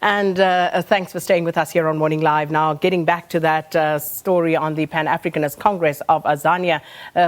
And thanks for staying with us here on Morning Live. Now, getting back to that story on the Pan-Africanist Congress of Azania,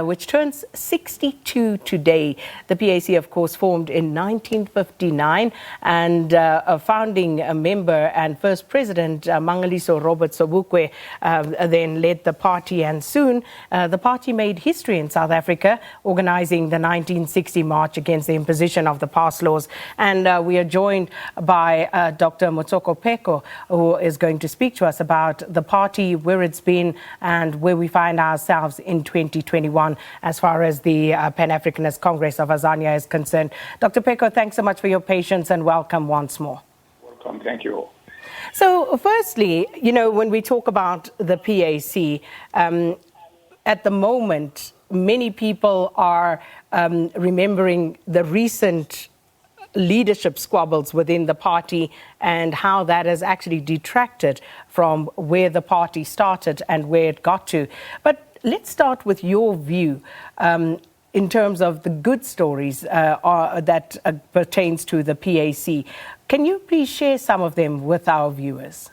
which turns 62 today. The PAC, of course, formed in 1959, and a founding member and first president, Mangaliso Robert Sobukwe, then led the party. And soon, the party made history in South Africa, organizing the 1960 march against the imposition of the pass laws. And we are joined by Dr Motsoko Pheko, who is going to speak to us about the party, where it's been and where we find ourselves in 2021 as far as the Pan-Africanist Congress of Azania is concerned. Dr Pheko, thanks so much for your patience and welcome once more. Welcome, thank you. So firstly, you know, when we talk about the PAC, at the moment, many people are remembering the recent leadership squabbles within the party and how that has actually detracted from where the party started and where it got to. But let's start with your view in terms of the good stories that pertains to the PAC. Can you please share some of them with our viewers?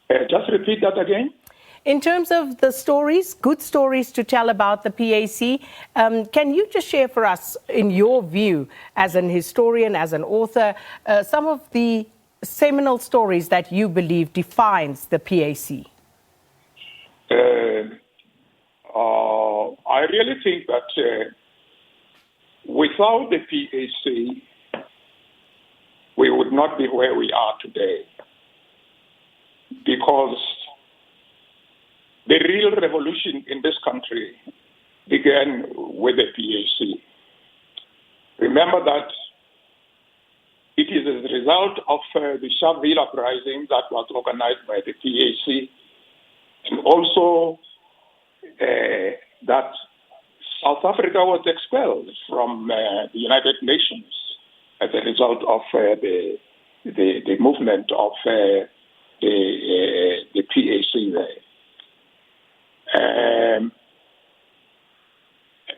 Just repeat that again. In terms of the stories, good stories to tell about the PAC, can you just share for us, in your view, as an historian, as an author, some of the seminal stories that you believe defines the PAC? I really think that without the PAC, we would not be where we are today, because the real revolution in this country began with the PAC. Remember that it is as a result of the Sharpeville uprising that was organized by the PAC, and also that South Africa was expelled from the United Nations as a result of the movement of the PAC there.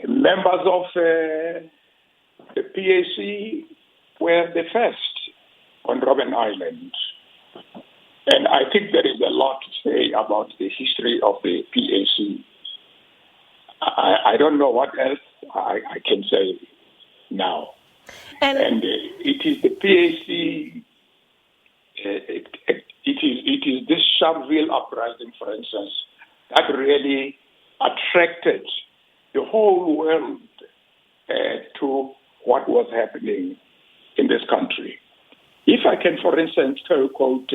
Members of the PAC were the first on Robben Island. And I think there is a lot to say about the history of the PAC. I don't know what else I can say now. And it is the PAC, it is this Sharpeville uprising, for instance, that really attracted the whole world to what was happening in this country. If I can, for instance, quote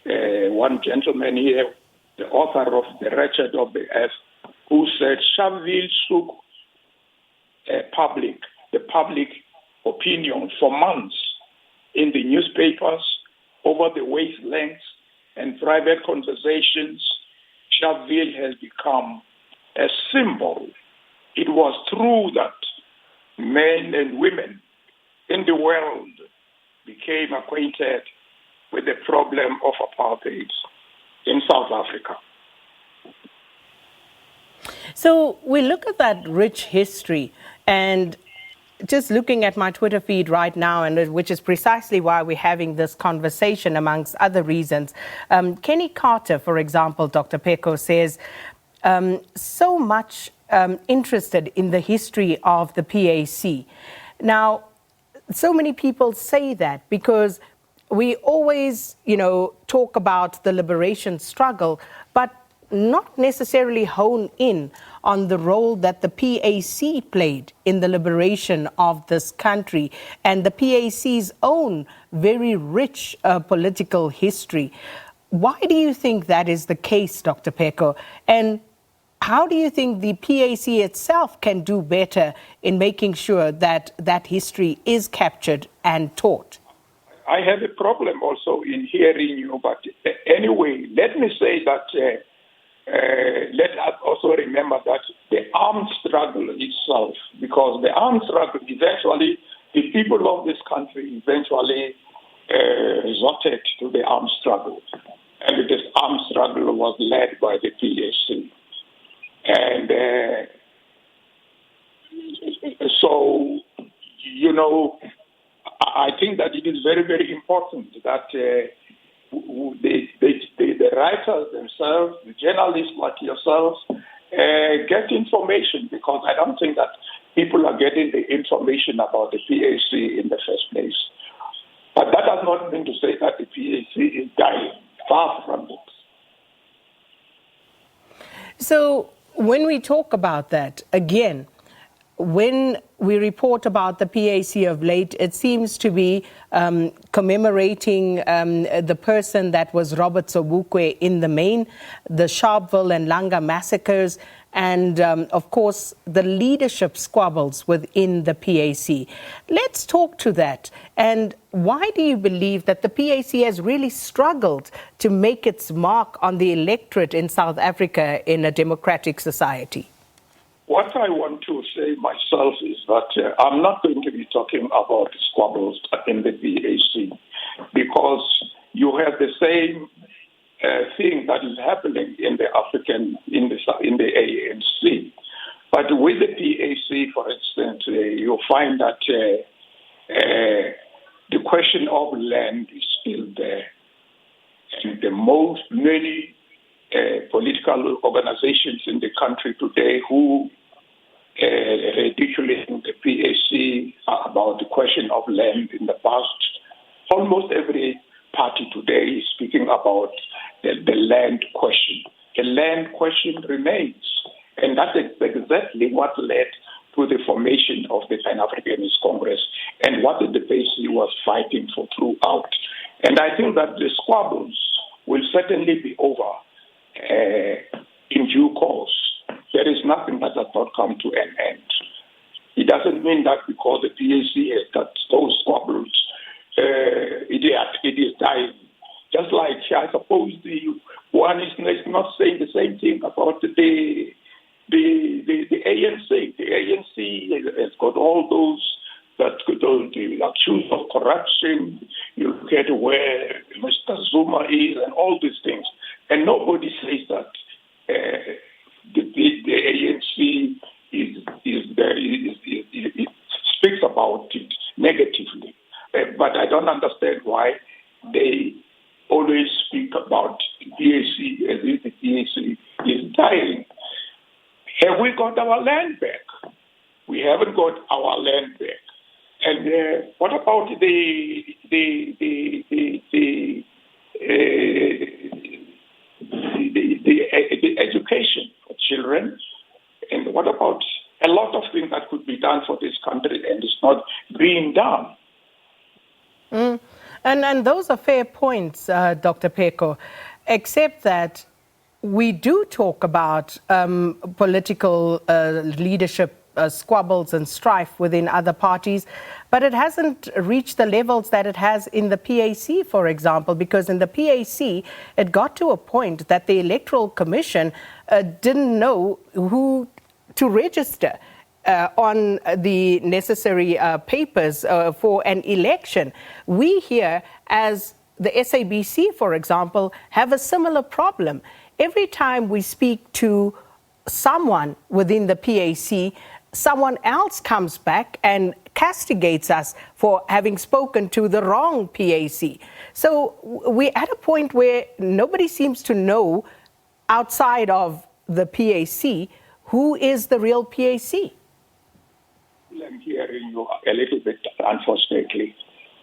one gentleman here, the author of The Wretched of the Earth, who said, Sharpeville shook the public opinion for months in the newspapers, over the wavelengths and private conversations. Sharpeville has become a symbol. It was true that men and women in the world became acquainted with the problem of apartheid in South Africa. So we look at that rich history, and just looking at my Twitter feed right now, and which is precisely why we're having this conversation, amongst other reasons. Kenny Carter, for example, Dr. Pheko, says, so much interested in the history of the PAC. Now, so many people say that because we always, talk about the liberation struggle, but not necessarily hone in on the role that the PAC played in the liberation of this country and the PAC's own very rich political history. Why do you think that is the case, Dr. Pheko? And how do you think the PAC itself can do better in making sure that that history is captured and taught? I have a problem also in hearing you, but anyway, let me say that let us also remember that the armed struggle itself, because the armed struggle eventually, the people of this country eventually resorted to the armed struggle. And this armed struggle was led by the PAC. And so, I think that it is very, very important that the writers themselves, the journalists like yourselves, get information, because I don't think that people are getting the information about the PAC in the first place. But that does not mean to say that the PAC is dying. Far from it. So when we talk about that, again, when we report about the PAC of late, it seems to be commemorating the person that was Robert Sobukwe in the main, the Sharpeville and Langa massacres, and of course the leadership squabbles within the PAC. Let's talk to that. And why do you believe that the PAC has really struggled to make its mark on the electorate in South Africa in a democratic society? What I want to say myself is that I'm not going to be talking about squabbles in the PAC, because you have the same thing that is happening in the ANC. But with the PAC, for instance, you'll find that the question of land is still there. And many political organizations in the country today who ridiculing the PAC about the question of land in the past. Almost every party today is speaking about the land question. The land question remains. And that's exactly what led to the formation of the Pan-Africanist Congress and what the PAC was fighting for throughout. And I think that the squabbles will certainly be over in due course. There is nothing that has not come to an end. It doesn't mean that because the PAC has got those squabbles, it is dying. Just like I suppose the one is not saying the same thing about the ANC. The ANC has got all those that could be accused of corruption. You look at where Mr. Zuma is and all these things. And nobody says that the ANC speaks about it negatively. But I don't understand why they always speak about the PAC as if the PAC is dying. Have we got our land back? We haven't got our land back. And what about the education for children? And what about a lot of things that could be done for this country and it's not being done? And those are fair points, Dr. Pheko, except that we do talk about political leadership squabbles and strife within other parties, but it hasn't reached the levels that it has in the PAC, for example, because in the PAC, it got to a point that the Electoral Commission didn't know who to register on the necessary papers for an election. We here, as the SABC, for example, have a similar problem. Every time we speak to someone within the PAC, someone else comes back and castigates us for having spoken to the wrong PAC. So we're at a point where nobody seems to know outside of the PAC who is the real PAC. I'm hearing you a little bit, unfortunately.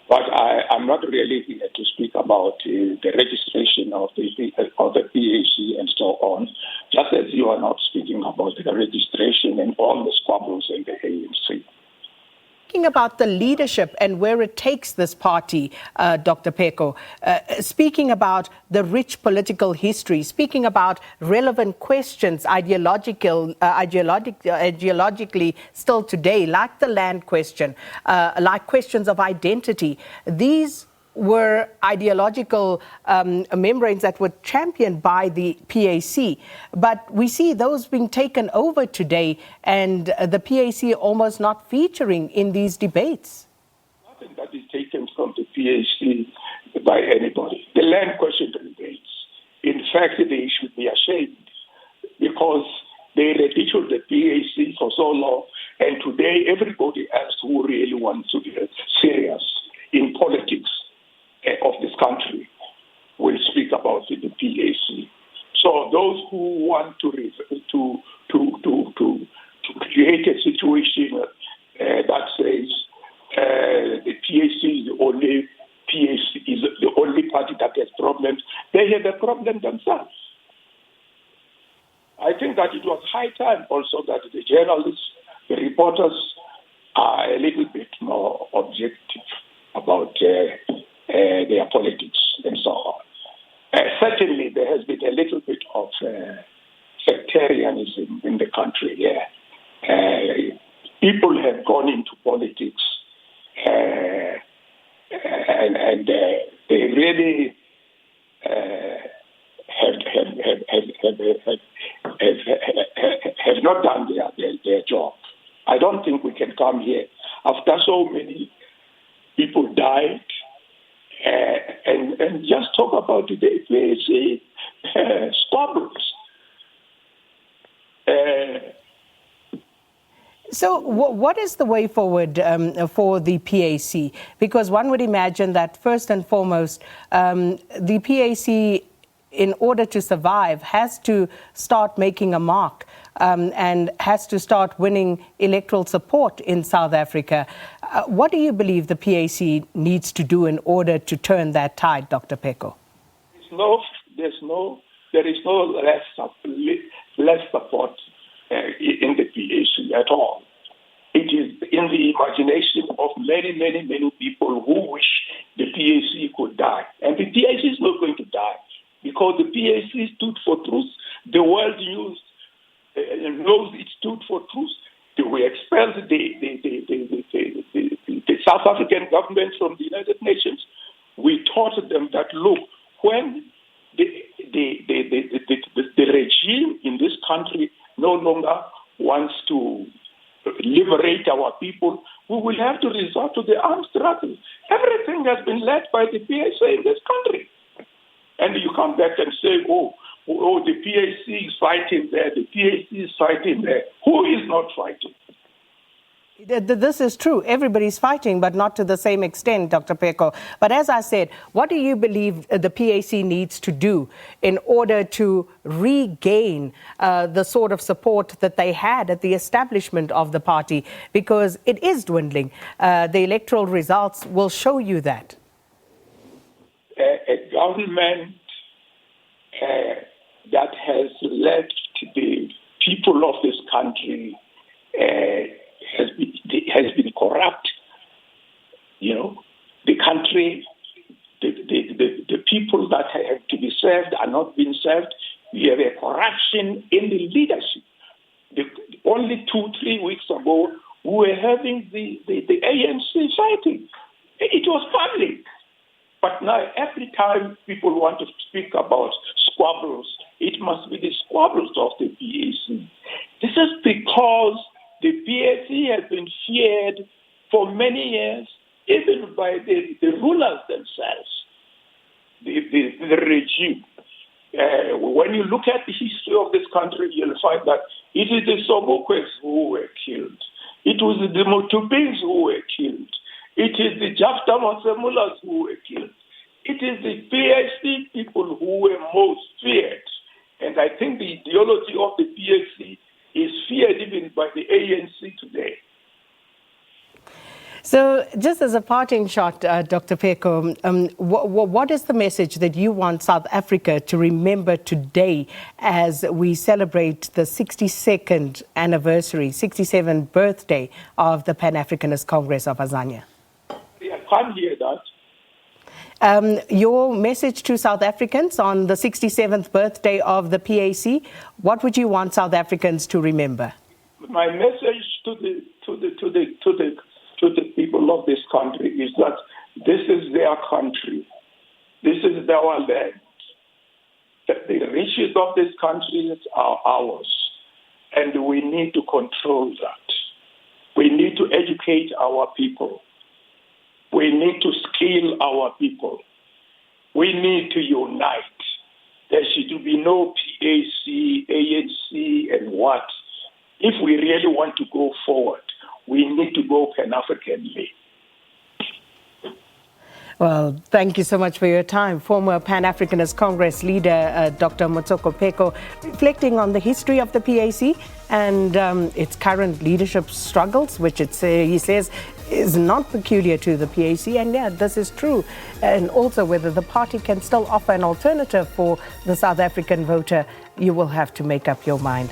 But I'm not really here to speak about the registration of the PAC and so on, just as you are not speaking about the registration and all the squabbles in the ANC. Speaking about the leadership and where it takes this party, Dr. Pheko, speaking about the rich political history, speaking about relevant questions ideologically still today, like the land question, like questions of identity. These were ideological membranes that were championed by the PAC. But we see those being taken over today and the PAC almost not featuring in these debates. Nothing that is taken from the PAC by anybody. The land question remains. In fact, they should be ashamed because they ridiculed the PAC for so long, and today everybody else who really wants to be serious the PAC. So those who want to create a situation that says the PAC is the only party that has problems, they have a problem themselves. I think that it was high time also that the journalists, the reporters are a little bit more objective about their politics and so on. Certainly, there has been a little bit of sectarianism in the country. People have gone into politics and they really have not done their job. I don't think we can come here after so many people died and just talk about the PAC squabbles. So what is the way forward for the PAC? Because one would imagine that first and foremost, the PAC, in order to survive, has to start making a mark and has to start winning electoral support in South Africa. What do you believe the PAC needs to do in order to turn that tide, Dr. Pheko? There is no less support in the PAC at all. It is in the imagination of many, many, many people who wish the PAC could die. And the PAC is not going to die because the PAC stood for truth. The world knows it stood for truth. We expelled the South African government from the United Nations. We taught them that, look, when the regime in this country no longer wants to liberate our people, we will have to resort to the armed struggle. Everything has been led by the PAC in this country. And you come back and say, oh, the PAC is fighting there, the PAC is fighting there. Who is not fighting? This is true. Everybody's fighting, but not to the same extent, Dr. Pheko. But as I said, what do you believe the PAC needs to do in order to regain the sort of support that they had at the establishment of the party? Because it is dwindling. The electoral results will show you that. A government that has left the people of this country has been corrupt. The country, the people that have to be served are not being served. We have a corruption in the leadership. Only 2-3 weeks ago, we were having the ANC fighting. It was public. But now, every time people want to speak about squabbles, it must be the squabbles of the PAC. This is because the PAC has been feared for many years, even by the rulers themselves, the regime. When you look at the history of this country, you'll find that it is the Sobukwes who were killed. It was the Motubings who were killed. It is the Dr Motsoko who were killed. It is the PAC people who were most feared. And I think the ideology of the PAC is feared even by the ANC today. So just as a parting shot, Dr. Pheko, what is the message that you want South Africa to remember today as we celebrate the 62nd anniversary, 67th birthday of the Pan-Africanist Congress of Azania? I can't hear that. Your message to South Africans on the 67th birthday of the PAC, what would you want South Africans to remember? My message to the people of this country is that this is their country. This is our land. That the riches of this country are ours. And we need to control that. We need to educate our people. We need to skill our people. We need to unite. There should be no PAC, ANC, and what. If we really want to go forward, we need to go Pan-Africanly. Well, thank you so much for your time. Former Pan-Africanist Congress leader, Dr Motsoko Pheko, reflecting on the history of the PAC and its current leadership struggles, which he says is not peculiar to the PAC. And yeah, this is true. And also whether the party can still offer an alternative for the South African voter, you will have to make up your mind.